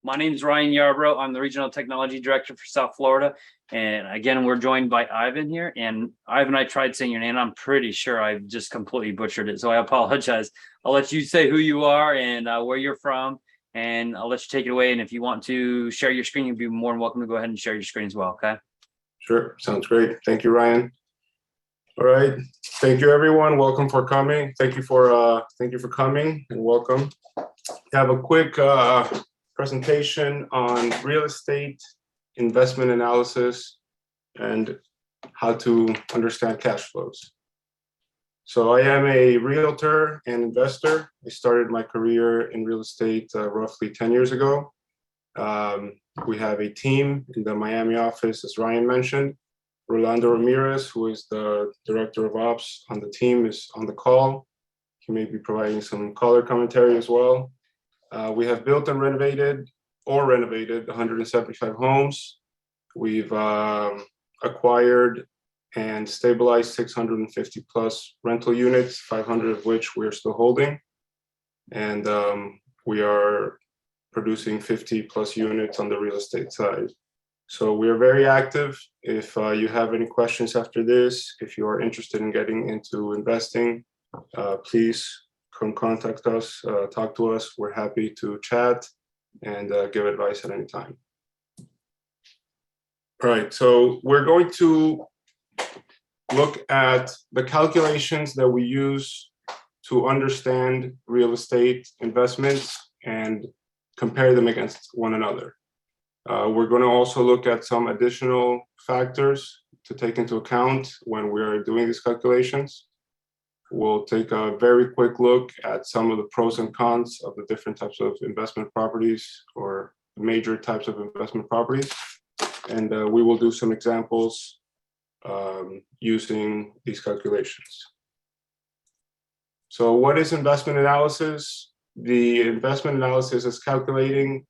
My name is Ryan Yarbrough. I'm the Regional Technology Director for South Florida. And again, we're joined by Ivan here. And Ivan, I tried saying your name. I'm pretty sure I've just completely butchered it. So I apologize. I'll let you say who you are and where you're from. And I'll let you take it away. And if you want to share your screen, you'd be more than welcome to go ahead and share your screen as well. Okay. Sure. Sounds great. Thank you, Ryan. All right. Thank you, everyone. Welcome for coming. Thank you for coming and welcome. Have a quick presentation on real estate investment analysis and how to understand cash flows. So I am a realtor and investor. I started my career in real estate roughly 10 years ago. We have a team in the Miami office, as Ryan mentioned. Rolando Ramirez, who is the Director of Ops on the team, is on the call. He may be providing some color commentary as well. We have built and renovated 175 homes. We've acquired and stabilized 650 plus rental units, 500 of which we're still holding. And we are producing 50 plus units on the real estate side. So we are very active. If you have any questions after this, if you are interested in getting into investing, please come contact us, talk to us. We're happy to chat and give advice at any time. All right, so we're going to look at the calculations that we use to understand real estate investments and compare them against one another. We're going to also look at some additional factors to take into account when we're doing these calculations. We'll take a very quick look at some of the pros and cons of the different types of investment properties or major types of investment properties. And we will do some examples using these calculations. So what is investment analysis? The investment analysis is calculating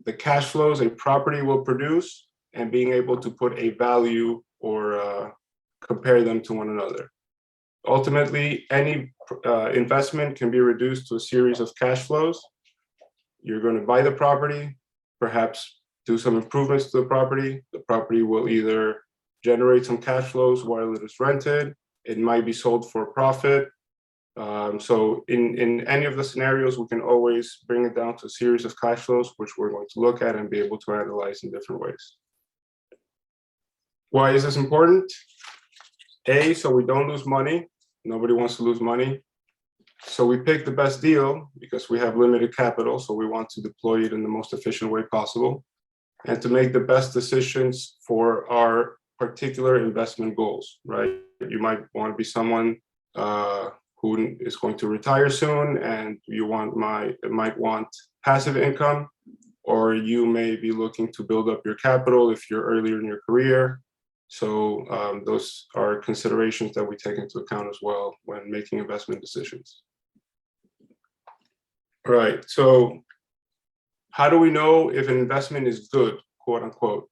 the cash flows a property will produce and being able to put a value or compare them to one another. Ultimately, any investment can be reduced to a series of cash flows. You're going to buy the property, perhaps do some improvements to the property. The property will either generate some cash flows while it is rented. It might be sold for a profit. So in any of the scenarios, we can always bring it down to a series of cash flows, which we're going to look at and be able to analyze in different ways. Why is this important? So we don't lose money. Nobody wants to lose money. So we pick the best deal because we have limited capital. So we want to deploy it in the most efficient way possible and to make the best decisions for our particular investment goals, right? You might want to be someone who is going to retire soon and you might want passive income, or you may be looking to build up your capital if you're earlier in your career. So those are considerations that we take into account as well when making investment decisions. All right, so how do we know if an investment is good, quote unquote?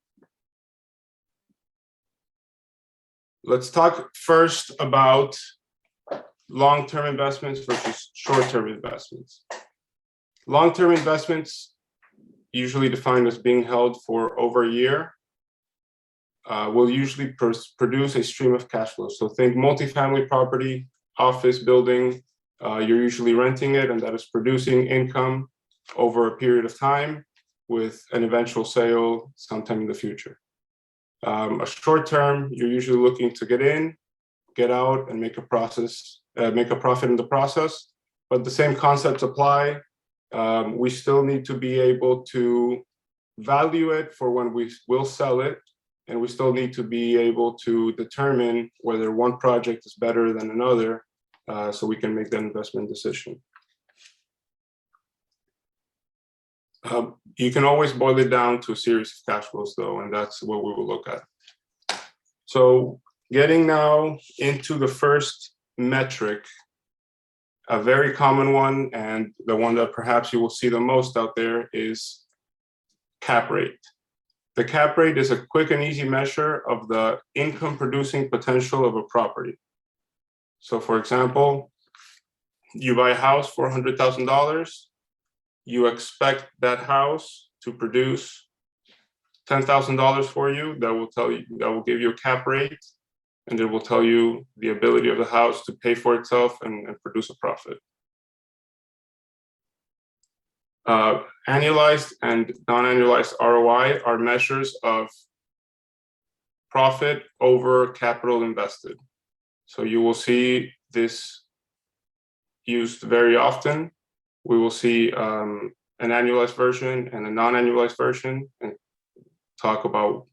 Let's talk first about long-term investments versus short-term investments. Long-term investments, usually defined as being held for over a year, will usually produce a stream of cash flow. So think multifamily property, office building, you're usually renting it and that is producing income over a period of time with an eventual sale sometime in the future. A short term, you're usually looking to get in, get out and make a profit in the process, but the same concepts apply. We still need to be able to value it for when we will sell it, and we still need to be able to determine whether one project is better than another, so we can make that investment decision. You can always boil it down to a series of cash flows though, and that's what we will look at. So getting now into the first metric, a very common one, and the one that perhaps you will see the most out there is cap rate. The cap rate is a quick and easy measure of the income producing potential of a property. So for example, you buy a house for $100,000. You expect that house to produce $10,000 for you, that will give you a cap rate, and it will tell you the ability of the house to pay for itself and produce a profit. Annualized and non-annualized ROI are measures of profit over capital invested. So you will see this used very often. We will see an annualized version and a non-annualized version, and talk about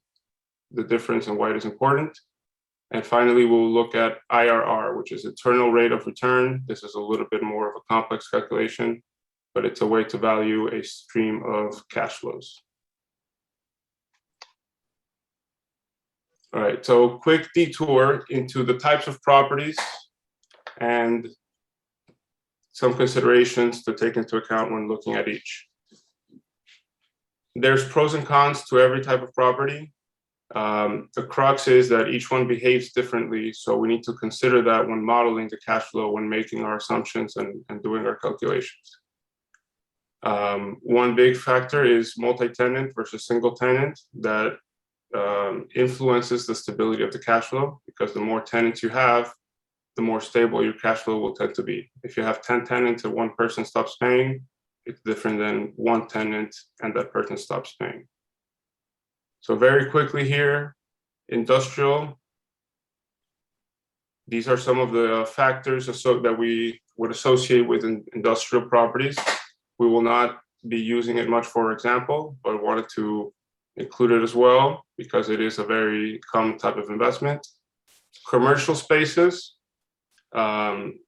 the difference and why it is important. And finally, we'll look at IRR, which is internal rate of return. This is a little bit more of a complex calculation, but it's a way to value a stream of cash flows. All right, so quick detour into the types of properties and some considerations to take into account when looking at each. There's pros and cons to every type of property. The crux is that each one behaves differently, so we need to consider that when modeling the cash flow, when making our assumptions and doing our calculations. One big factor is multi-tenant versus single tenant that influences the stability of the cash flow, because the more tenants you have, the more stable your cash flow will tend to be. If you have 10 tenants and one person stops paying, it's different than one tenant and that person stops paying. So very quickly here, industrial. These are some of the factors that we would associate with industrial properties. We will not be using it much for example, but wanted to include it as well because it is a very common type of investment. Commercial spaces,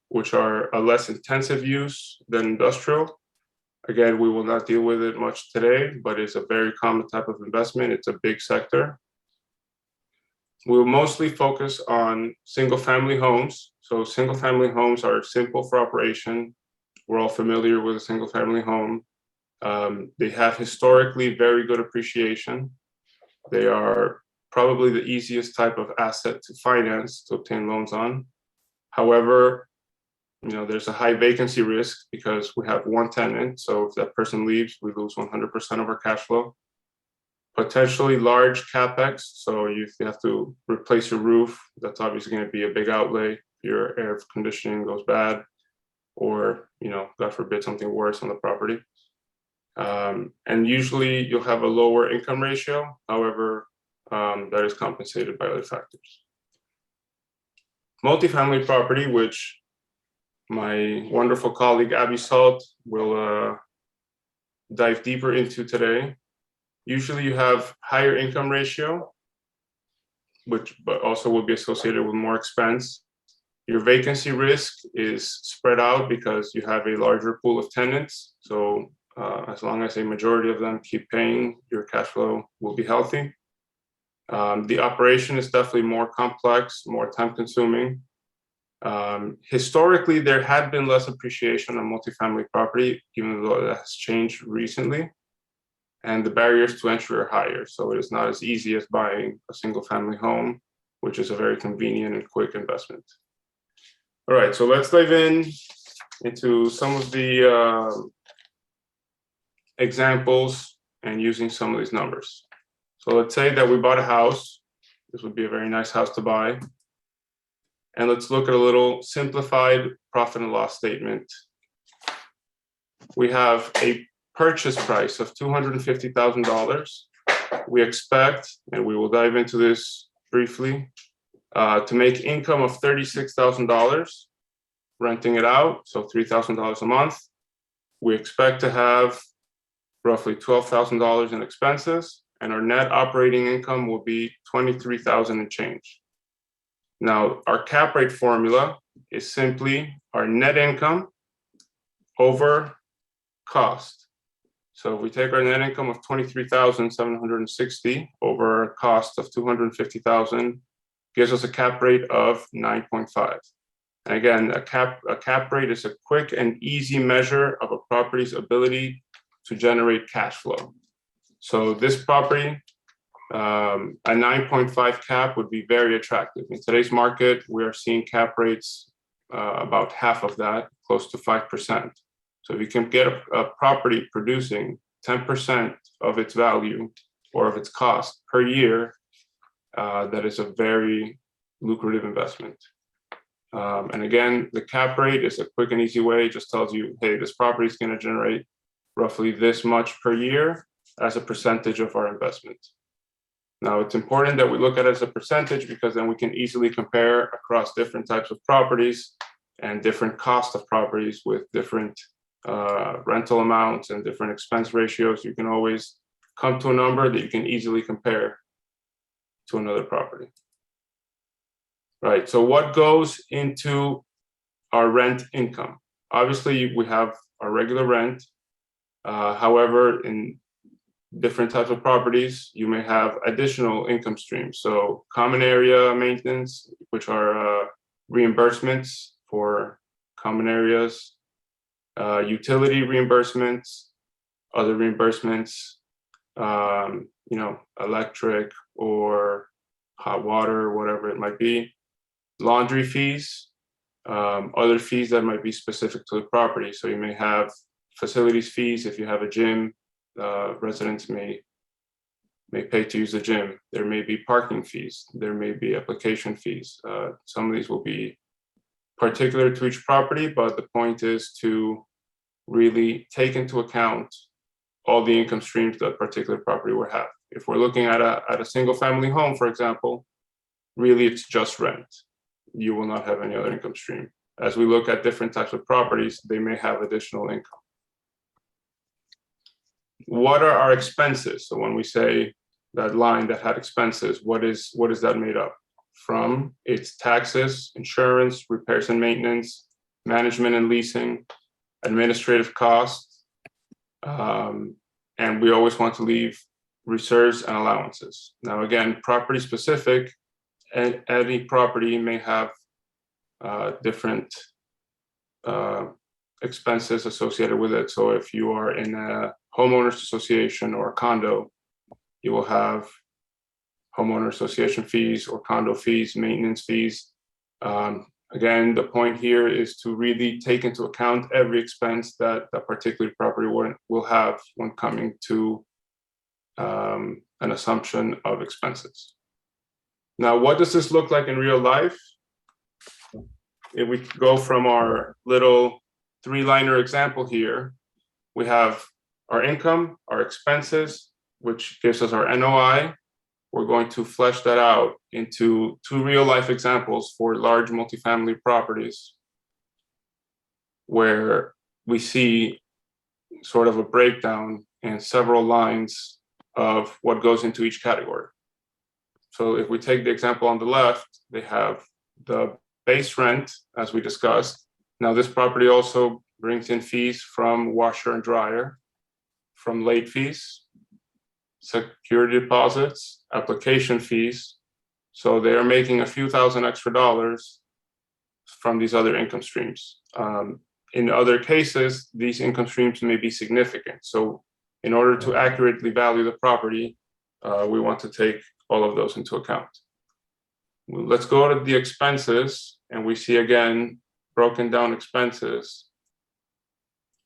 which are a less intensive use than industrial. Again, we will not deal with it much today, but it's a very common type of investment. It's a big sector. We'll mostly focus on single-family homes. So single-family homes are simple for operation. We're all familiar with a single-family home. They have historically very good appreciation. They are probably the easiest type of asset to finance, to obtain loans on. However, there's a high vacancy risk because we have one tenant. So if that person leaves, we lose 100% of our cash flow. Potentially large CapEx. So if you have to replace your roof, that's obviously going to be a big outlay. Your air conditioning goes bad, or, God forbid, something worse on the property. And usually you'll have a lower income ratio. However, that is compensated by other factors. Multifamily property, which my wonderful colleague Abby Salt will dive deeper into today. Usually you have higher income ratio, but also will be associated with more expense. Your vacancy risk is spread out because you have a larger pool of tenants. So as long as a majority of them keep paying, your cash flow will be healthy. The operation is definitely more complex, more time consuming. Historically, there had been less appreciation on multifamily property, even though that has changed recently. And the barriers to entry are higher. So it is not as easy as buying a single family home, which is a very convenient and quick investment. All right, so let's dive into some of the examples and using some of these numbers. So let's say that we bought a house. This would be a very nice house to buy. And let's look at a little simplified profit and loss statement. We have a purchase price of $250,000. We expect, and we will dive into this briefly, to make income of $36,000, renting it out, so $3,000 a month. We expect to have roughly $12,000 in expenses, and our net operating income will be $23,000 and change. Now, our cap rate formula is simply our net income over cost. So if we take our net income of $23,760 over a cost of $250,000, gives us a cap rate of 9.5. And again, a cap rate is a quick and easy measure of a property's ability to generate cash flow. So this property, a 9.5 cap would be very attractive. In today's market, we are seeing cap rates about half of that, close to 5%. So if you can get a property producing 10% of its value or of its cost per year, that is a very lucrative investment. And again, the cap rate is a quick and easy way. It just tells you, hey, this property is going to generate roughly this much per year as a percentage of our investment. Now, it's important that we look at it as a percentage because then we can easily compare across different types of properties and different cost of properties with different rental amounts and different expense ratios. You can always come to a number that you can easily compare to another property. Right, so what goes into our rent income? Obviously, we have our regular rent. However, in different types of properties, you may have additional income streams. So common area maintenance, which are reimbursements for common areas, utility reimbursements, other reimbursements, electric or hot water, whatever it might be, laundry fees, other fees that might be specific to the property. So you may have facilities fees if you have a gym. Residents may pay to use the gym. There may be parking fees. There may be application fees. Some of these will be particular to each property, but the point is to really take into account all the income streams that particular property will have. If we're looking at a single family home, for example, really it's just rent. You will not have any other income stream. As we look at different types of properties, they may have additional income. What are our expenses? So when we say that line that had expenses, what is that made up from? It's taxes, insurance, repairs and maintenance, management and leasing, administrative costs, and we always want to leave reserves and allowances. Now again, property specific, any property may have different expenses associated with it. So if you are in a homeowners association or a condo, you will have homeowner association fees or condo fees, maintenance fees. Again, the point here is to really take into account every expense that a particular property will have when coming to an assumption of expenses. Now, what does this look like in real life? If we go from our little three-liner example here, we have our income, our expenses, which gives us our NOI. We're going to flesh that out into two real-life examples for large multifamily properties, where we see sort of a breakdown and several lines of what goes into each category. So if we take the example on the left, they have the base rent, as we discussed. Now, this property also brings in fees from washer and dryer, from late fees, security deposits, application fees. So they are making a few thousand extra dollars from these other income streams. In other cases, these income streams may be significant. So in order to accurately value the property, we want to take all of those into account. Let's go to the expenses, and we see again broken down expenses.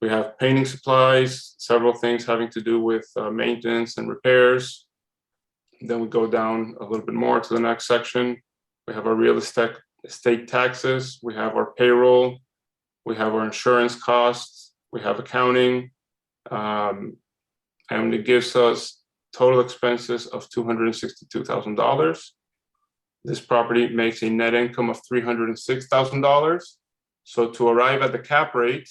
We have painting supplies, several things having to do with maintenance and repairs. Then we go down a little bit more to the next section. We have our real estate taxes, we have our payroll, we have our insurance costs, we have accounting, and it gives us total expenses of $262,000. This property makes a net income of $306,000. So to arrive at the cap rate,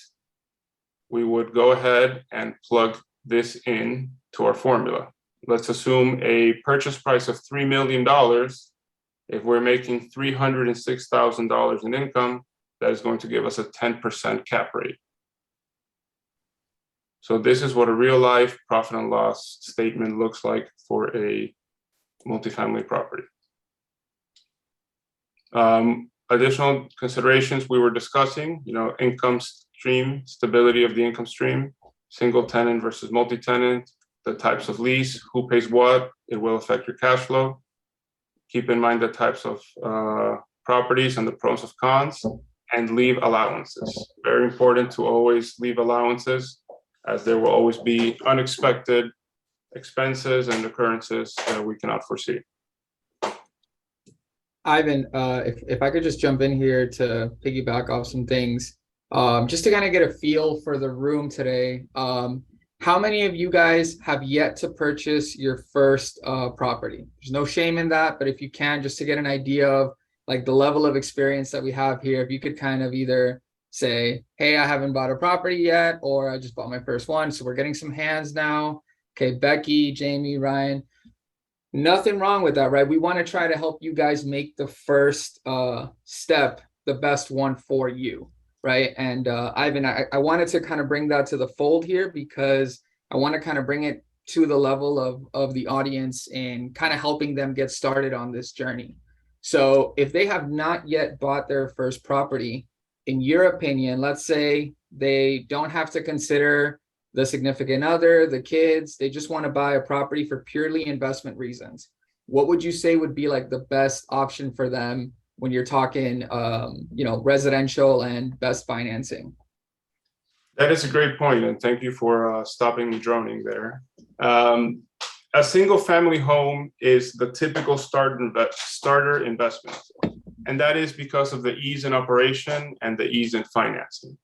we would go ahead and plug this in to our formula. Let's assume a purchase price of $3 million. If we're making $306,000 in income, that is going to give us a 10% cap rate. So this is what a real life profit and loss statement looks like for a multifamily property. Additional considerations we were discussing, income stream, stability of the income stream, single tenant versus multi-tenant, the types of lease, who pays what, it will affect your cash flow. Keep in mind the types of properties and the pros and cons, and leave allowances. Very important to always leave allowances. as there will always be unexpected expenses and occurrences that we cannot foresee. Ivan, if I could just jump in here to piggyback off some things, just to kind of get a feel for the room today. How many of you guys have yet to purchase your first property? There's no shame in that, but if you can, just to get an idea of like the level of experience that we have here, if you could kind of either say, hey, I haven't bought a property yet, or I just bought my first one. So we're getting some hands now. Okay, Becky, Jamie, Ryan. Nothing wrong with that, right? We want to try to help you guys make the first step the best one for you, right? And Ivan, I wanted to kind of bring that to the fold here because I want to kind of bring it to the level of the audience and kind of helping them get started on this journey. So if they have not yet bought their first property, in your opinion, let's say they don't have to consider the significant other, the kids, they just want to buy a property for purely investment reasons. What would you say would be like the best option for them when you're talking, residential and best financing? That is a great point, and thank you for stopping me droning there. A single family home is the typical starter investment, and that is because of the ease in operation and the ease in financing.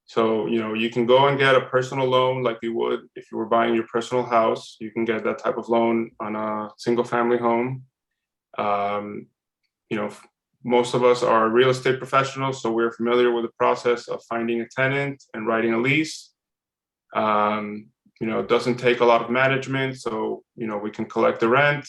So, you can go and get a personal loan like you would if you were buying your personal house. You can get that type of loan on a single family home. Most of us are real estate professionals, so we're familiar with the process of finding a tenant and writing a lease. It doesn't take a lot of management, so, we can collect the rent.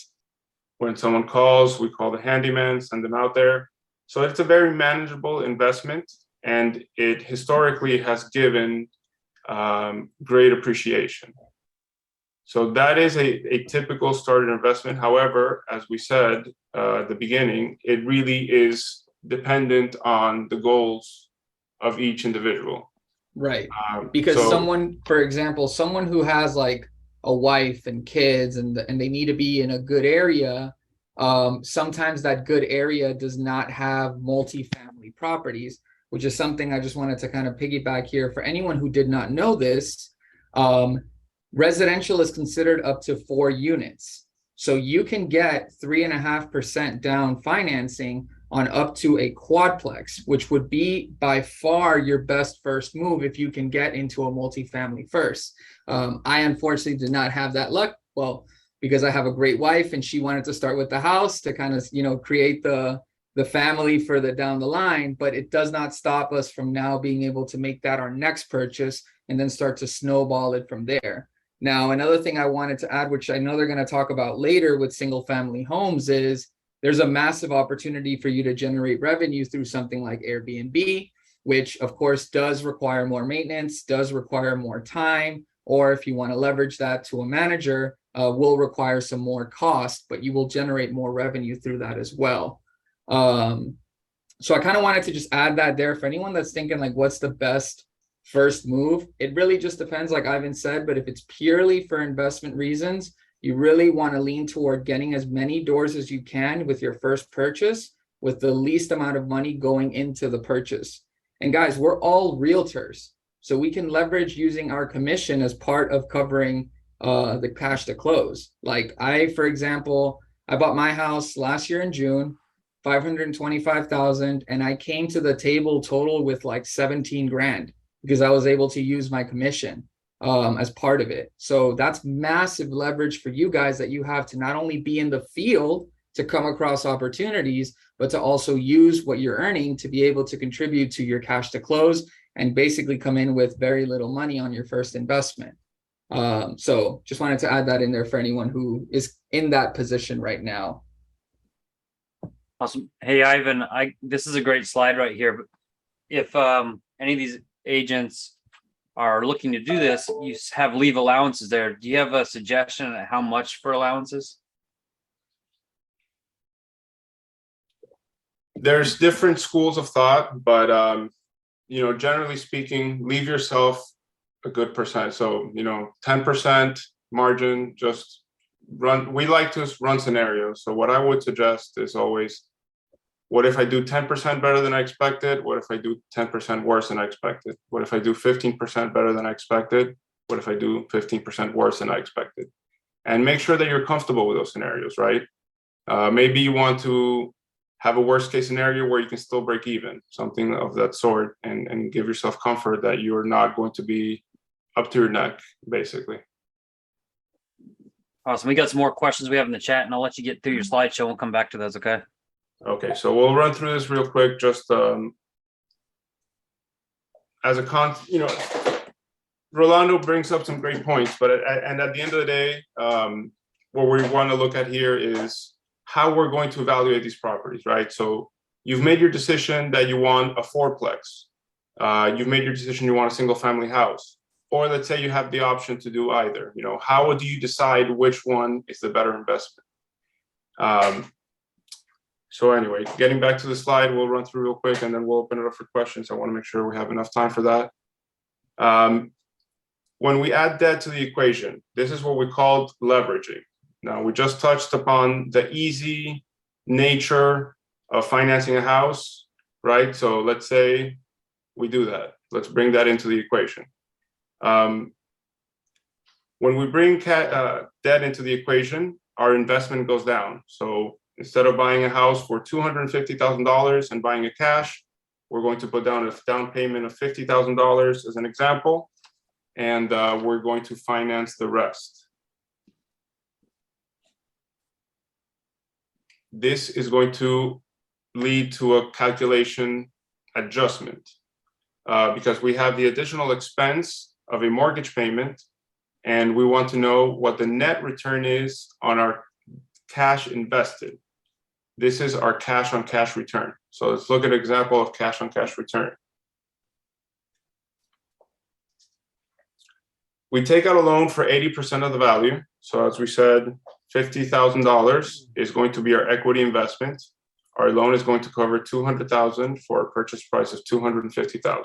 When someone calls, we call the handyman, send them out there. So it's a very manageable investment. And it historically has given great appreciation. So that is a typical starter investment. However, as we said at the beginning, it really is dependent on the goals of each individual. Right. Because someone, for example, someone who has like a wife and kids and they need to be in a good area, sometimes that good area does not have multifamily properties, which is something I just wanted to kind of piggyback here. For anyone who did not know this, residential is considered up to 4 units. So you can get 3.5% down financing on up to a quadplex, which would be by far your best first move if you can get into a multifamily first. I unfortunately did not have that luck. Well, because I have a great wife and she wanted to start with the house to kind of, create the family further down the line, but it does not stop us from now being able to make that our next purchase and then start to snowball it from there. Now, another thing I wanted to add, which I know they're going to talk about later with single family homes, is there's a massive opportunity for you to generate revenue through something like Airbnb, which of course does require more maintenance, does require more time, or if you want to leverage that to a manager, will require some more cost, but you will generate more revenue through that as well. So I kind of wanted to just add that there for anyone that's thinking like, what's the best first move? It really just depends, like Ivan said, but if it's purely for investment reasons, you really want to lean toward getting as many doors as you can with your first purchase with the least amount of money going into the purchase. And guys, we're all realtors, so we can leverage using our commission as part of covering the cash to close. Like for example, I bought my house last year in June, 525,000, and I came to the table total with like 17 grand because I was able to use my commission as part of it. So that's massive leverage for you guys that you have to not only be in the field to come across opportunities, but to also use what you're earning to be able to contribute to your cash to close and basically come in with very little money on your first investment. So just wanted to add that in there for anyone who is in that position right now. Awesome. Hey, Ivan, this is a great slide right here. But if any of these agents are looking to do this, you have leave allowances there. Do you have a suggestion on how much for allowances? There's different schools of thought, but generally speaking, leave yourself a good percent. So 10% margin. Just run. We like to run scenarios. So what I would suggest is always, what if I do 10% better than I expected? What if I do 10% worse than I expected? What if I do 15% better than I expected? What if I do 15% worse than I expected? And make sure that you're comfortable with those scenarios, right? Maybe you want to have a worst case scenario where you can still break even, something of that sort, and give yourself comfort that you're not going to be up to your neck, basically. Awesome. We got some more questions we have in the chat, and I'll let you get through your slideshow. We'll come back to those, okay? Okay, so we'll run through this real quick, just as a Rolando brings up some great points, but at the end of the day, what we want to look at here is how we're going to evaluate these properties, right? So you've made your decision that you want a fourplex. You've made your decision you want a single family house, or let's say you have the option to do either. How do you decide which one is the better investment? So anyway, getting back to the slide, we'll run through real quick and then we'll open it up for questions. I want to make sure we have enough time for that. When we add debt to the equation, this is what we called leveraging. Now, we just touched upon the easy nature of financing a house, right? So let's say we do that. Let's bring that into the equation. When we bring debt into the equation, our investment goes down. So instead of buying a house for $250,000 and buying it cash, we're going to put down a down payment of $50,000 as an example, and we're going to finance the rest. This is going to lead to a calculation adjustment because we have the additional expense of a mortgage payment, and we want to know what the net return is on our cash invested. This is our cash on cash return. So let's look at an example of cash on cash return. We take out a loan for 80% of the value. So as we said, $50,000 is going to be our equity investment. Our loan is going to cover $200,000 for a purchase price of $250,000.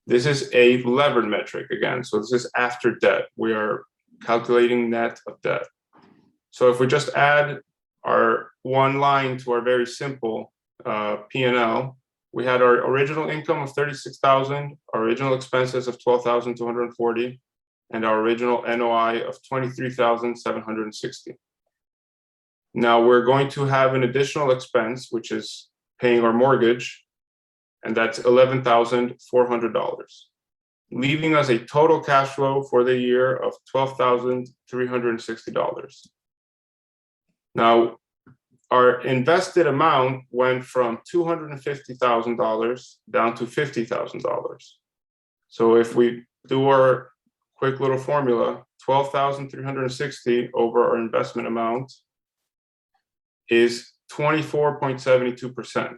This is a levered metric again. So this is after debt. We are calculating net of debt. So if we just add our one line to our very simple P&L, we had our original income of $36,000, our original expenses of $12,240, and our original NOI of $23,760. Now we're going to have an additional expense, which is paying our mortgage, and that's $11,400, leaving us a total cash flow for the year of $12,360. Now, our invested amount went from $250,000 down to $50,000. So if we do our quick little formula, 12,360 over our investment amount is 24.72%.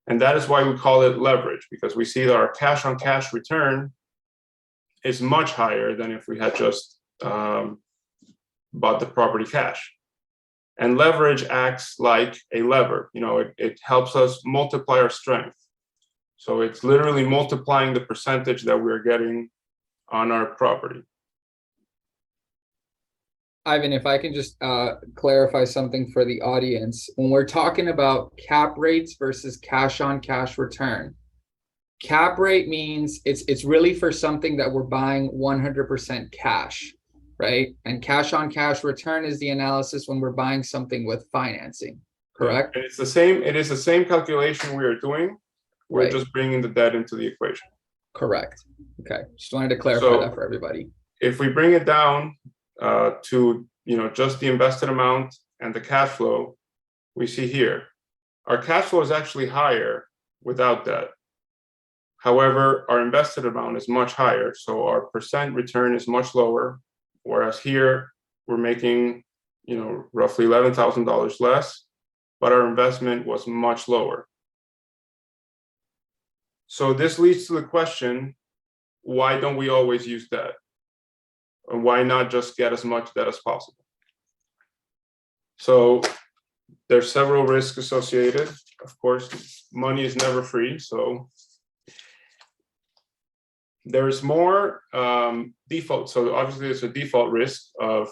And that is why we call it leverage, because we see that our cash on cash return is much higher than if we had just bought the property cash. And leverage acts like a lever. It helps us multiply our strength. So it's literally multiplying the percentage that we're getting on our property. Ivan, if I can just clarify something for the audience. When we're talking about cap rates versus cash on cash return, cap rate means it's really for something that we're buying 100% cash, right? And cash on cash return is the analysis when we're buying something with financing, correct? And it is the same calculation we are doing. We're just bringing the debt into the equation. Correct. Okay. Just wanted to clarify that for everybody. If we bring it down to just the invested amount and the cash flow, we see here, our cash flow is actually higher without debt. However, our invested amount is much higher, so our percent return is much lower. Whereas here, we're making, roughly $11,000 less, but our investment was much lower. So this leads to the question, why don't we always use debt? And why not just get as much debt as possible? So there's several risks associated. Of course, money is never free, so there's more default. So obviously there's a default risk of,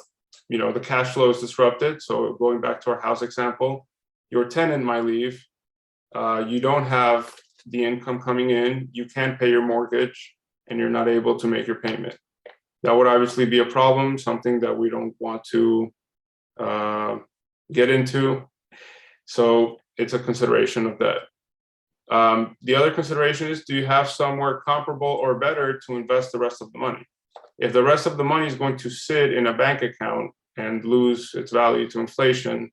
the cash flow is disrupted. So going back to our house example, your tenant might leave. You don't have the income coming in. You can't pay your mortgage, and you're not able to make your payment. That would obviously be a problem, something that we don't want to get into. So it's a consideration of that. The other consideration is, do you have somewhere comparable or better to invest the rest of the money? If the rest of the money is going to sit in a bank account and lose its value to inflation,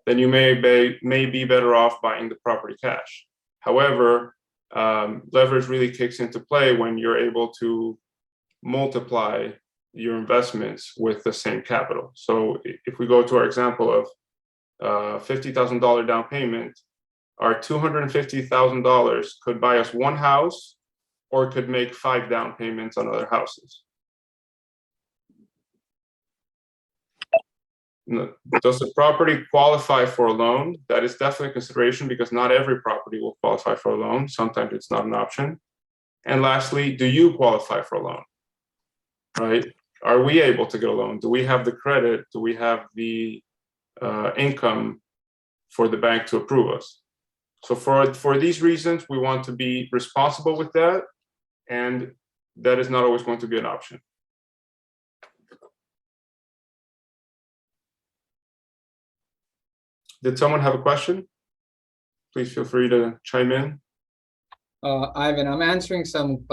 then you may be better off buying the property cash. However, leverage really kicks into play when you're able to multiply your investments with the same capital. So if we go to our example of $50,000 down payment, our $250,000 could buy us one house or could make 5 down payments on other houses. Does the property qualify for a loan? That is definitely a consideration, because not every property will qualify for a loan. Sometimes it's not an option. And lastly, do you qualify for a loan? Right? Are we able to get a loan? Do we have the credit? Do we have the income for the bank to approve us? So for these reasons, we want to be responsible with that, and that is not always going to be an option. Did someone have a question? Please feel free to chime in. Ivan, I'm answering some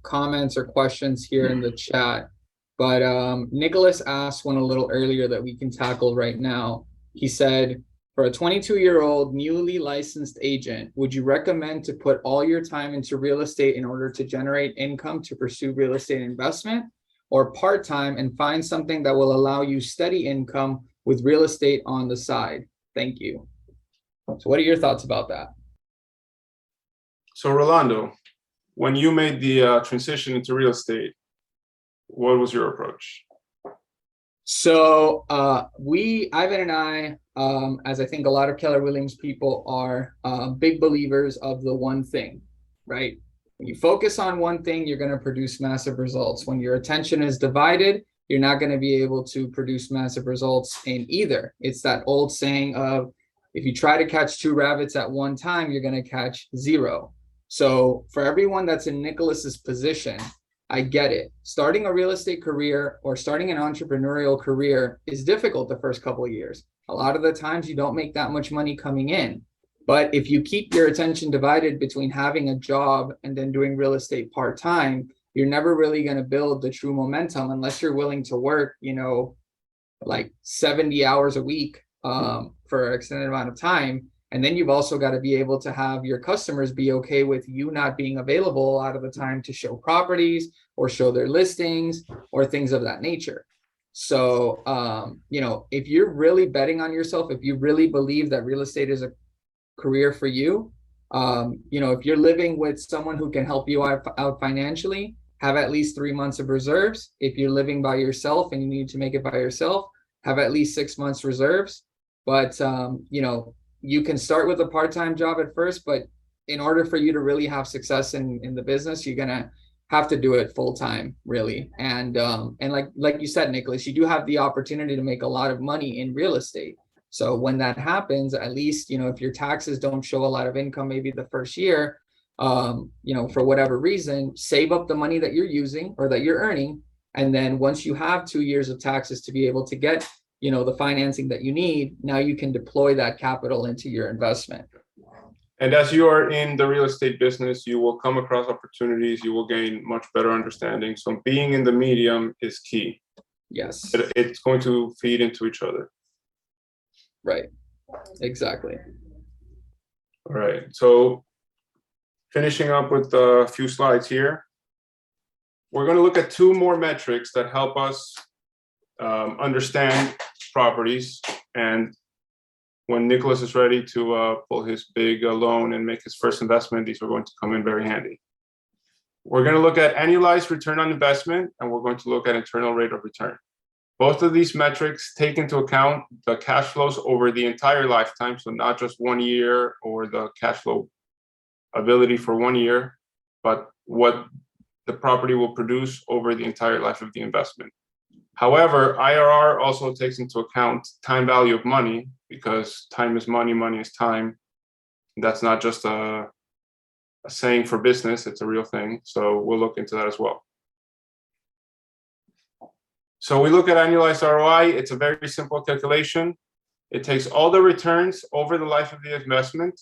comments or questions here in the chat, but Nicholas asked one a little earlier that we can tackle right now. He said, for a 22-year-old newly licensed agent, would you recommend to put all your time into real estate in order to generate income to pursue real estate investment, or part-time and find something that will allow you steady income with real estate on the side? Thank you. So what are your thoughts about that? So Rolando, when you made the transition into real estate, what was your approach? So Ivan and I, as I think a lot of Keller Williams people are, big believers of the one thing, right? When you focus on one thing, you're going to produce massive results. When your attention is divided, you're not going to be able to produce massive results in either. It's that old saying of, if you try to catch 2 rabbits at one time, you're going to catch 0. So for everyone that's in Nicholas's position, I get it. Starting a real estate career or starting an entrepreneurial career is difficult the first couple of years. A lot of the times you don't make that much money coming in. But if you keep your attention divided between having a job and then doing real estate part-time, you're never really going to build the true momentum unless you're willing to work, like 70 hours a week for an extended amount of time. And then you've also got to be able to have your customers be okay with you not being available a lot of the time to show properties or show their listings or things of that nature. So, if you're really betting on yourself, if you really believe that real estate is a career for you, if you're living with someone who can help you out financially, have at least 3 months of reserves. If you're living by yourself and you need to make it by yourself, have at least 6 months reserves. But, you can start with a part-time job at first, but in order for you to really have success in the business, you're going to have to do it full-time, really. And like you said, Nicholas, you do have the opportunity to make a lot of money in real estate. So when that happens, at least, if your taxes don't show a lot of income, maybe the first year, for whatever reason, save up the money that you're using or that you're earning. And then once you have 2 years of taxes to be able to get, the financing that you need, now you can deploy that capital into your investment. And as you are in the real estate business, you will come across opportunities, you will gain much better understanding. So being in the medium is key. Yes. It's going to feed into each other. Right. Exactly. All right. So finishing up with a few slides here, we're going to look at 2 more metrics that help us understand properties. And when Nicholas is ready to pull his big loan and make his first investment, these are going to come in very handy. We're going to look at annualized return on investment, and we're going to look at internal rate of return. Both of these metrics take into account the cash flows over the entire lifetime, so not just 1 year or the cash flow ability for 1 year, but what the property will produce over the entire life of the investment. However, IRR also takes into account time value of money, because time is money, money is time. That's not just a a saying for business, it's a real thing. So we'll look into that as well. So we look at annualized ROI. It's a very simple calculation. It takes all the returns over the life of the investment.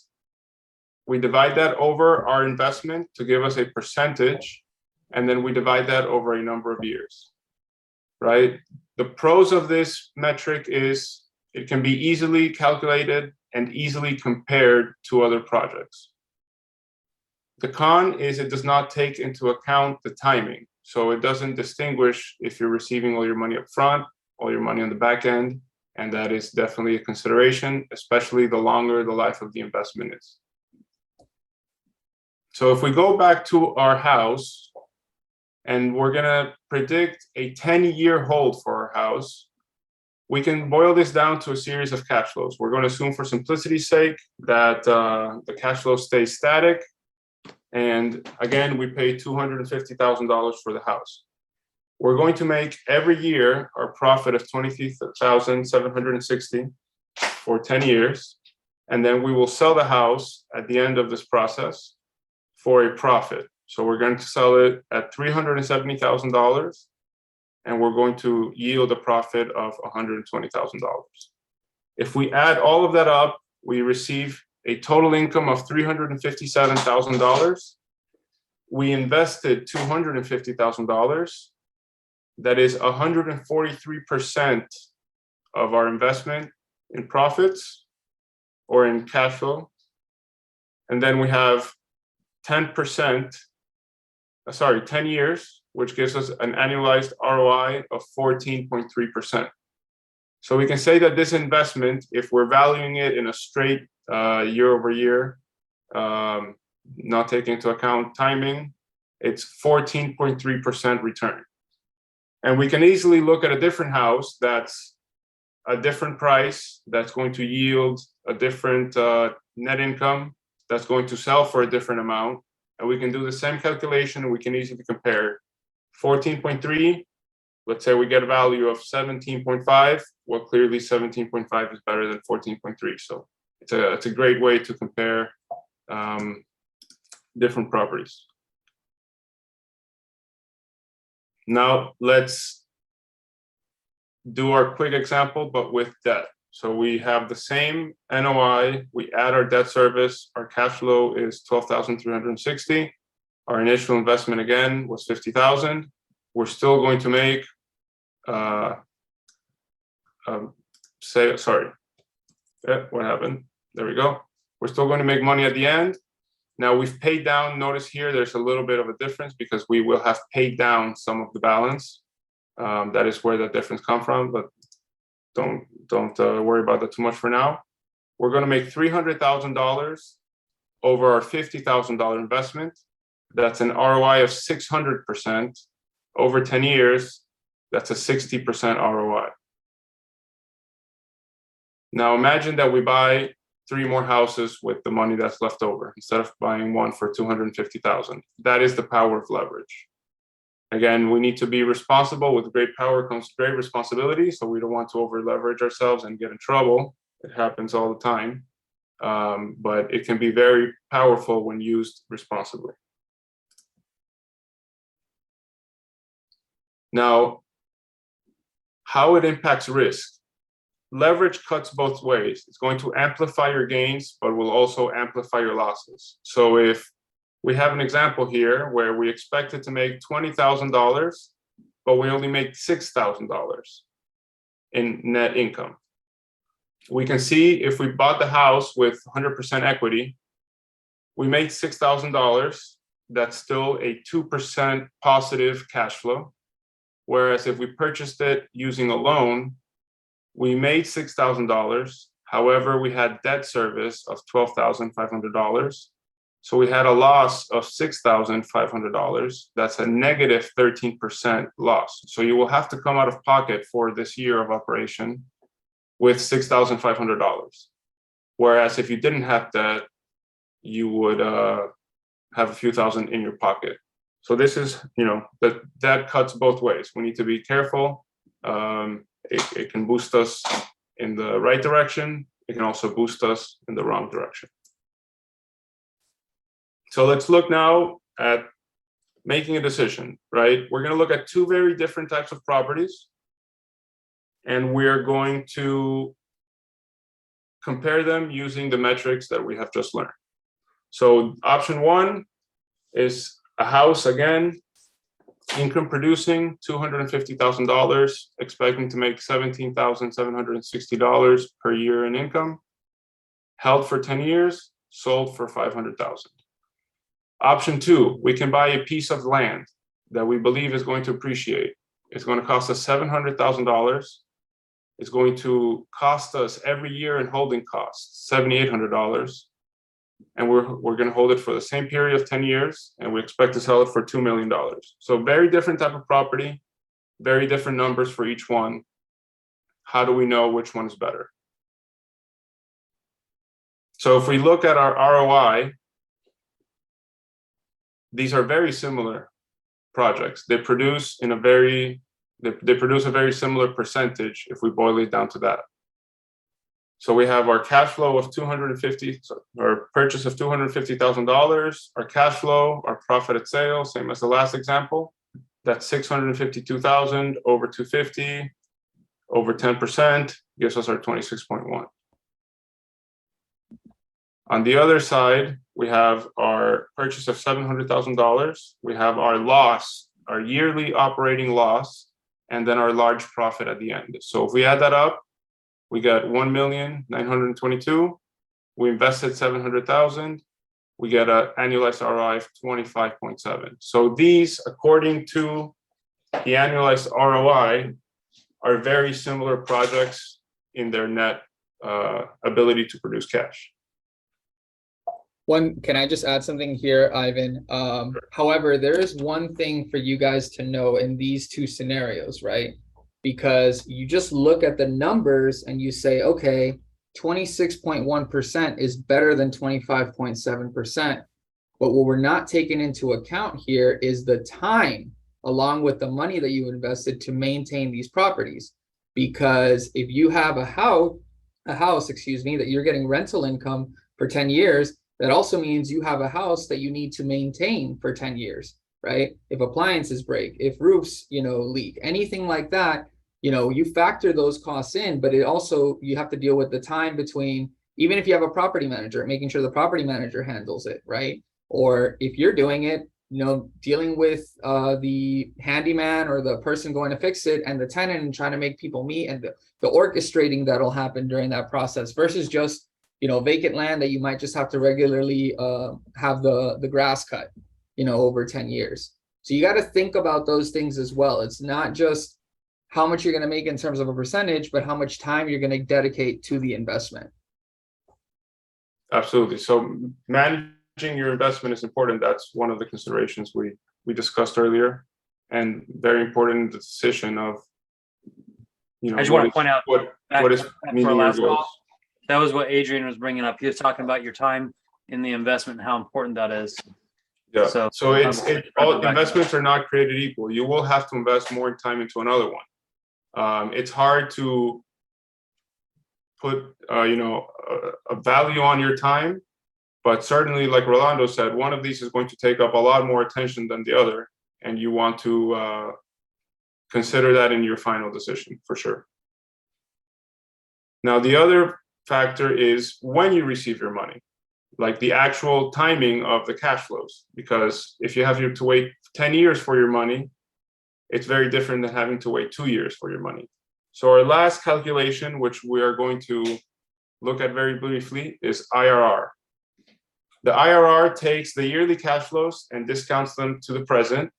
We divide that over our investment to give us a percentage, and then we divide that over a number of years, right? The pros of this metric is it can be easily calculated and easily compared to other projects. The con is it does not take into account the timing. So it doesn't distinguish if you're receiving all your money up front, all your money on the back end, and that is definitely a consideration, especially the longer the life of the investment is. So if we go back to our house, and we're gonna predict a 10-year hold for our house, we can boil this down to a series of cash flows. We're gonna assume for simplicity's sake that the cash flow stays static. And again, we pay $250,000 for the house. We're going to make every year our profit of $23,760 for 10 years. And then we will sell the house at the end of this process for a profit. So we're going to sell it at $370,000, and we're going to yield a profit of $120,000. If we add all of that up, we receive a total income of $357,000. We invested $250,000. That is 143% of our investment in profits or in cash flow. And then we have 10 years, which gives us an annualized ROI of 14.3%. So we can say that this investment, if we're valuing it in a straight year over year, not taking into account timing, it's 14.3% return. And we can easily look at a different house that's a different price, that's going to yield a different net income, that's going to sell for a different amount. And we can do the same calculation and we can easily compare 14.3. Let's say we get a value of 17.5. Well, clearly 17.5 is better than 14.3. So it's a great way to compare different properties. Now let's do our quick example, but with debt. So we have the same NOI, we add our debt service, our cash flow is $12,360. Our initial investment again was $50,000. We're still going to make, what happened? There we go. We're still going to make money at the end. Now we've paid down, notice here, there's a little bit of a difference because we will have paid down some of the balance. That is where the difference comes from, but don't worry about that too much for now. We're going to make $300,000 over our $50,000 investment. That's an ROI of 600%. Over 10 years, that's a 60% ROI. Now imagine that we buy 3 more houses with the money that's left over instead of buying one for $250,000. That is the power of leverage. Again, we need to be responsible. With great power comes great responsibility. So we don't want to over leverage ourselves and get in trouble. It happens all the time. But it can be very powerful when used responsibly. Now, how it impacts risk. Leverage cuts both ways. It's going to amplify your gains, but will also amplify your losses. So if we have an example here where we expected to make $20,000, but we only make $6,000 in net income. We can see if we bought the house with 100% equity, we made $6,000. That's still a 2% positive cash flow. Whereas if we purchased it using a loan, we made $6,000. However, we had debt service of $12,500. So we had a loss of $6,500. That's a negative 13% loss. So you will have to come out of pocket for this year of operation with $6,500. Whereas if you didn't have that, you would have a few thousand in your pocket. So this is, that cuts both ways. We need to be careful. It can boost us in the right direction. It can also boost us in the wrong direction. So let's look now at making a decision, right? We're going to look at two very different types of properties, and we're going to compare them using the metrics that we have just learned. So option one is a house, again, income producing, $250,000, expecting to make $17,760 per year in income, held for 10 years, sold for $500,000. Option two, we can buy a piece of land that we believe is going to appreciate. It's going to cost us $700,000. It's going to cost us every year in holding costs, $7,800. And we're going to hold it for the same period of 10 years, and we expect to sell it for $2 million. So very different type of property, very different numbers for each one. How do we know which one is better? So if we look at our ROI, these are very similar projects. They produce a very similar percentage if we boil it down to that. So we have our cash flow of our purchase of $250,000, our cash flow, our profit at sale, same as the last example. That's $652,000 over 250 over 10% gives us our 26.1. On the other side, we have our purchase of $700,000. We have our loss, our yearly operating loss, and then our large profit at the end. So if we add that up, we got 1,922,000. We invested 700,000. We get an annualized ROI of 25.7. So these, according to the annualized ROI, are very similar projects in their net ability to produce cash. Can I just add something here, Ivan? However, there is one thing for you guys to know in these two scenarios, right? Because you just look at the numbers and you say, okay, 26.1% is better than 25.7%. But what we're not taking into account here is the time along with the money that you invested to maintain these properties. Because if you have a house, that you're getting rental income for 10 years, that also means you have a house that you need to maintain for 10 years, right? If appliances break, if roofs, leak, anything like that, you factor those costs in, but it also, you have to deal with the time between, even if you have a property manager, making sure the property manager handles it, right? Or if you're doing it, dealing with the handyman or the person going to fix it and the tenant and trying to make people meet, and the orchestrating that'll happen during that process versus just, vacant land that you might just have to regularly have the grass cut, over 10 years. So you got to think about those things as well. It's not just how much you're going to make in terms of a percentage, but how much time you're going to dedicate to the investment. Absolutely. So managing your investment is important. That's one of the considerations we discussed earlier, and very important in the decision of, I just want to point out what is meeting your goals. That was what Adrian was bringing up. He was talking about your time in the investment and how important that is. Yeah. So all investments are not created equal. You will have to invest more time into another one. It's hard to put a value on your time, but certainly, like Rolando said, one of these is going to take up a lot more attention than the other, and you want to consider that in your final decision for sure. Now, the other factor is when you receive your money, like the actual timing of the cash flows, because if you have to wait 10 years for your money, it's very different than having to wait 2 years for your money. So our last calculation, which we are going to look at very briefly, is IRR. The IRR takes the yearly cash flows and discounts them to the present.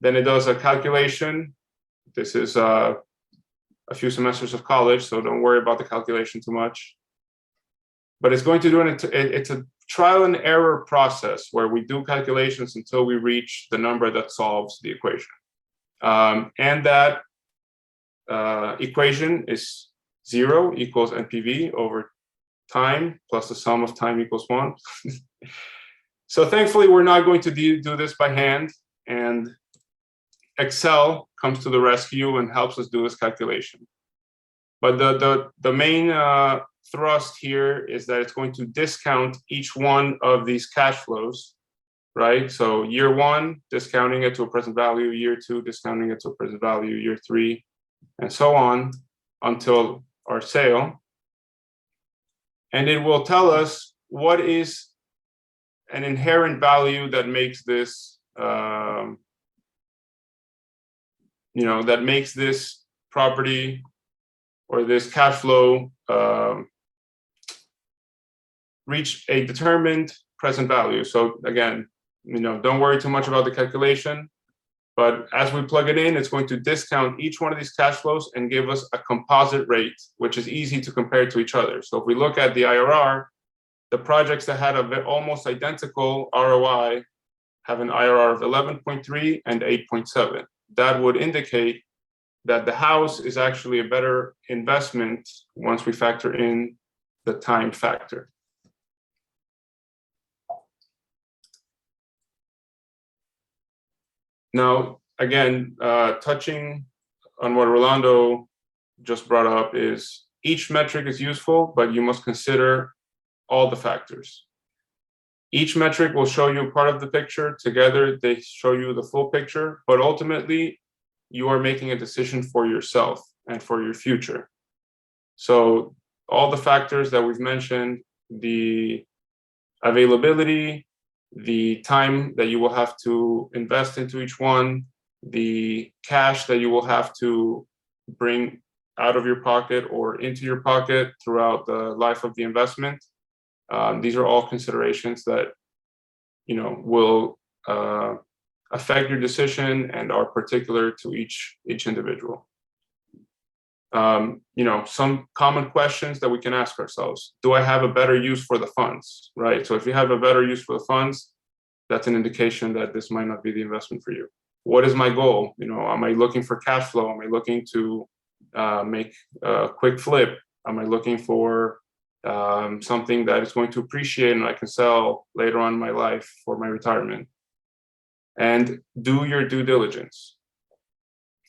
Then it does a calculation. This is a few semesters of college, so don't worry about the calculation too much. But it's going to do it's a trial and error process where we do calculations until we reach the number that solves the equation. And that equation is 0 equals NPV over time plus the sum of time equals 1. So thankfully, we're not going to do this by hand, and Excel comes to the rescue and helps us do this calculation. But the main thrust here is that it's going to discount each one of these cash flows right? So year one, discounting it to a present value, year two, discounting it to a present value, year three, and so on until our sale. And it will tell us what is an inherent value that makes this, that makes this property or this cash flow reach a determined present value. So again, don't worry too much about the calculation, but as we plug it in, it's going to discount each one of these cash flows and give us a composite rate, which is easy to compare to each other. So if we look at the IRR, the projects that had almost identical ROI have an IRR of 11.3 and 8.7. That would indicate that the house is actually a better investment once we factor in the time factor. Now, again, touching on what Rolando just brought up is each metric is useful, but you must consider all the factors. Each metric will show you part of the picture. Together, they show you the full picture, but ultimately, you are making a decision for yourself and for your future. So all the factors that we've mentioned, the availability, the time that you will have to invest into each one, the cash that you will have to bring out of your pocket or into your pocket throughout the life of the investment. These are all considerations that will affect your decision and are particular to each individual. Some common questions that we can ask ourselves: do I have a better use for the funds? Right. So if you have a better use for the funds, that's an indication that this might not be the investment for you. What is my goal? Am I looking for cash flow? Am I looking to make a quick flip? Am I looking for something that is going to appreciate and I can sell later on in my life for my retirement? And do your due diligence.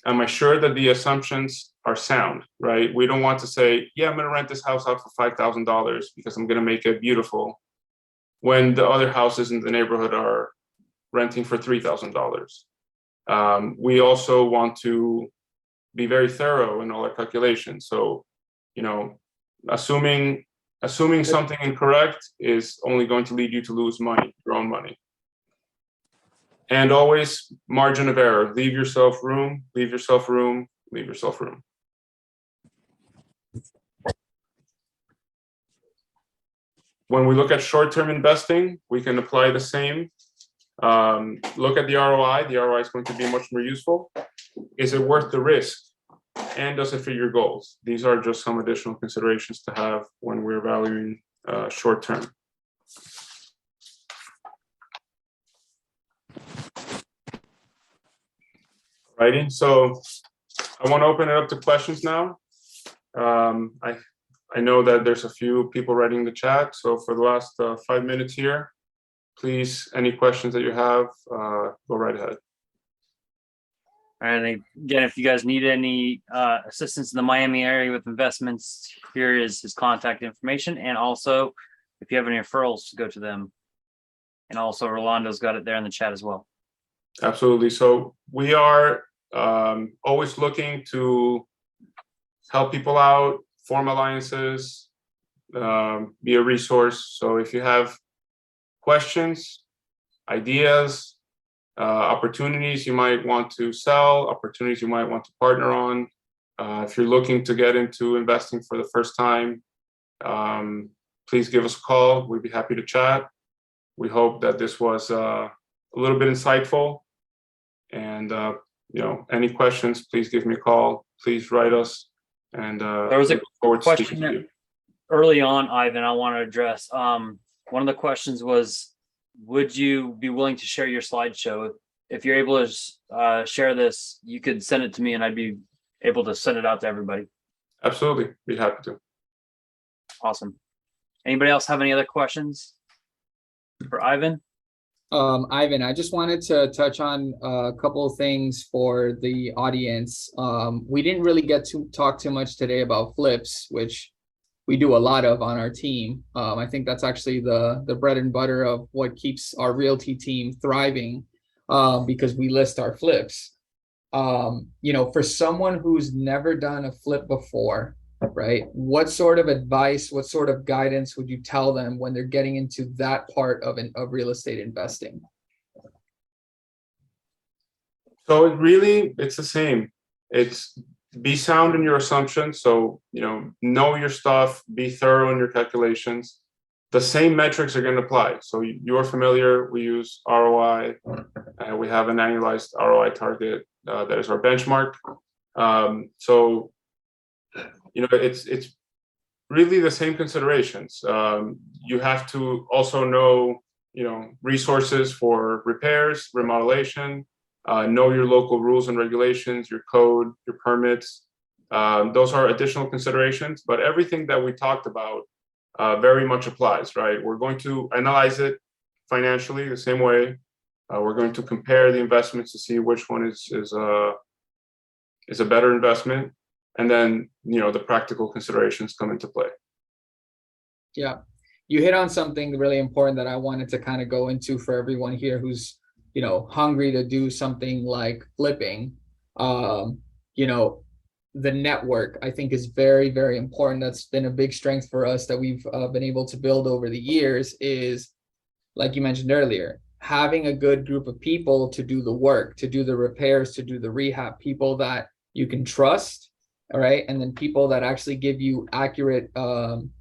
Am I sure that the assumptions are sound, right? We don't want to say, yeah, I'm going to rent this house out for $5,000 because I'm going to make it beautiful, when the other houses in the neighborhood are renting for $3,000. We also want to be very thorough in all our calculations. So, assuming something incorrect is only going to lead you to lose money, your own money. And always margin of error. Leave yourself room, leave yourself room, leave yourself room. When we look at short-term investing, we can apply the same. Look at the ROI. The ROI is going to be much more useful. Is it worth the risk? And does it fit your goals? These are just some additional considerations to have when we're valuing short-term. Righty, so I want to open it up to questions now. I know that there's a few people writing the chat, so for the last 5 minutes here, please, any questions that you have, go right ahead. And again, if you guys need any assistance in the Miami area with investments, here is his contact information. And also, if you have any referrals, go to them. And also, Rolando's got it there in the chat as well. Absolutely. So we are always looking to help people out, form alliances, be a resource. So if you have questions, ideas, opportunities you might want to sell, opportunities you might want to partner on, if you're looking to get into investing for the first time, please give us a call. We'd be happy to chat. We hope that this was a little bit insightful. And any questions, please give me a call. Please write us. And there was a question early on, Ivan, I want to address. One of the questions was, would you be willing to share your slideshow? If you're able to share this, you could send it to me and I'd be able to send it out to everybody. Absolutely. Be happy to. Awesome. Anybody else have any other questions for Ivan? Ivan, I just wanted to touch on a couple of things for the audience. We didn't really get to talk too much today about flips, which we do a lot of on our team. I think that's actually the bread and butter of what keeps our realty team thriving, because we list our flips. For someone who's never done a flip before, right? What sort of advice, what sort of guidance would you tell them when they're getting into that part of real estate investing? So it's the same. It's be sound in your assumptions. So, know your stuff, be thorough in your calculations. The same metrics are going to apply. So you're familiar, we use ROI, we have an annualized ROI target, that is our benchmark. So, it's really the same considerations. You have to also know, resources for repairs, remodelation, know your local rules and regulations, your code, your permits. Those are additional considerations, but everything that we talked about very much applies, right? We're going to analyze it financially the same way. We're going to compare the investments to see which one is a better investment. And then, the practical considerations come into play. Yeah. You hit on something really important that I wanted to kind of go into for everyone here who's, hungry to do something like flipping. The network, I think, is very, very important. That's been a big strength for us that we've been able to build over the years is, like you mentioned earlier, having a good group of people to do the work, to do the repairs, to do the rehab, people that you can trust. All right. And then people that actually give you accurate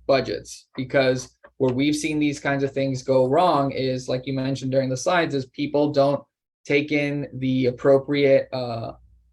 budgets, because where we've seen these kinds of things go wrong is, like you mentioned during the slides, is people don't take in the appropriate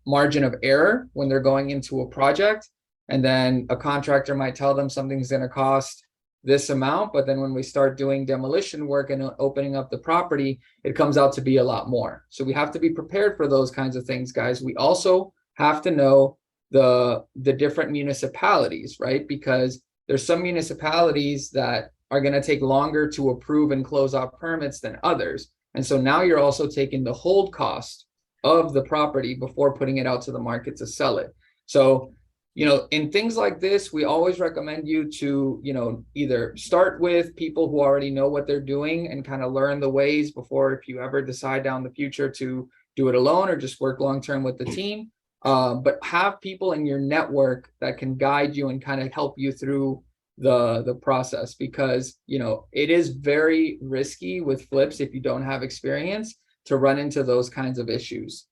margin of error when they're going into a project. And then a contractor might tell them something's going to cost this amount, but then when we start doing demolition work and opening up the property, it comes out to be a lot more. So we have to be prepared for those kinds of things, guys. We also have to know the different municipalities, right? Because there's some municipalities that are going to take longer to approve and close out permits than others. And so now you're also taking the hold cost of the property before putting it out to the market to sell it. So, in things like this, we always recommend you to, either start with people who already know what they're doing and kind of learn the ways before, if you ever decide down the future to do it alone or just work long-term with the team. But have people in your network that can guide you and kind of help you through the process, because, it is very risky with flips if you don't have experience to run into those kinds of issues.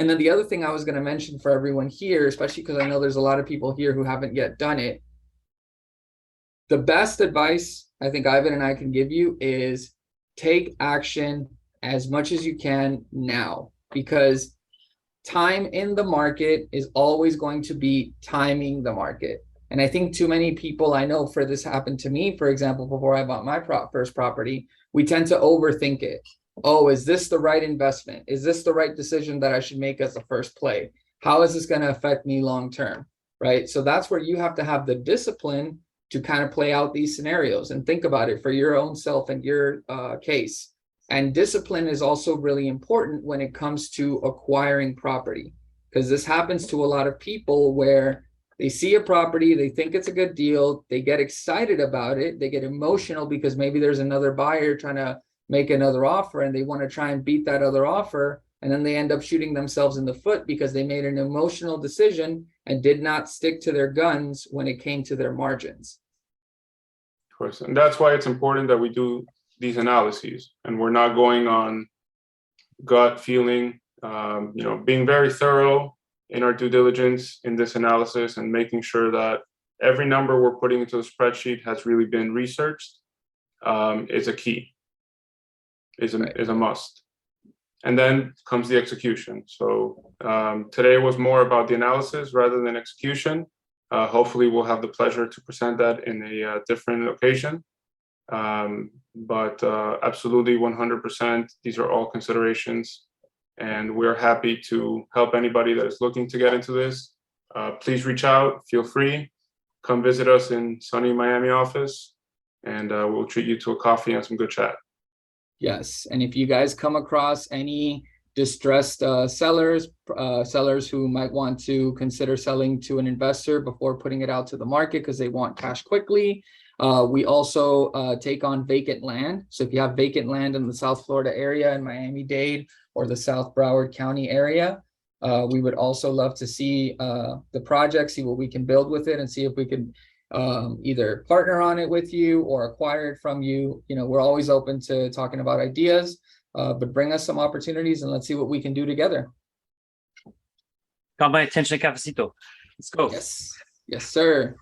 And then the other thing I was going to mention for everyone here, especially because I know there's a lot of people here who haven't yet done it. The best advice I think Ivan and I can give you is take action as much as you can now, because time in the market is always going to be timing the market. And I think too many people, I know for this happened to me, for example, before I bought my first property, we tend to overthink it. Oh, is this the right investment? Is this the right decision that I should make as a first play? How is this going to affect me long term? Right. So that's where you have to have the discipline to kind of play out these scenarios and think about it for your own self and your case. And discipline is also really important when it comes to acquiring property, because this happens to a lot of people where they see a property, they think it's a good deal, they get excited about it, they get emotional because maybe there's another buyer trying to make another offer and they want to try and beat that other offer. And then they end up shooting themselves in the foot because they made an emotional decision and did not stick to their guns when it came to their margins. Of course. And that's why it's important that we do these analyses and we're not going on gut feeling, being very thorough in our due diligence in this analysis and making sure that every number we're putting into the spreadsheet has really been researched is a key. Is a must. And then comes the execution. So today was more about the analysis rather than execution. Hopefully we'll have the pleasure to present that in a different occasion. But absolutely 100%, these are all considerations. And we're happy to help anybody that is looking to get into this. Please reach out, feel free. Come visit us in sunny Miami office and we'll treat you to a coffee and some good chat. Yes. And if you guys come across any distressed sellers, sellers who might want to consider selling to an investor before putting it out to the market because they want cash quickly. We also take on vacant land. So if you have vacant land in the South Florida area in Miami-Dade or the South Broward County area, we would also love to see the project, see what we can build with it, and see if we can either partner on it with you or acquire it from you. You know, we're always open to talking about ideas, but bring us some opportunities and let's see what we can do together. Got my attention, cafecito. Let's go. Yes, yes, sir.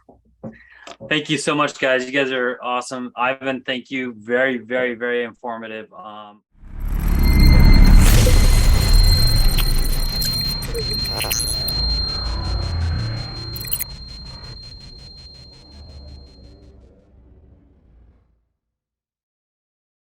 Thank you so much, guys. You guys are awesome. Ivan, thank you. Very, very, very informative.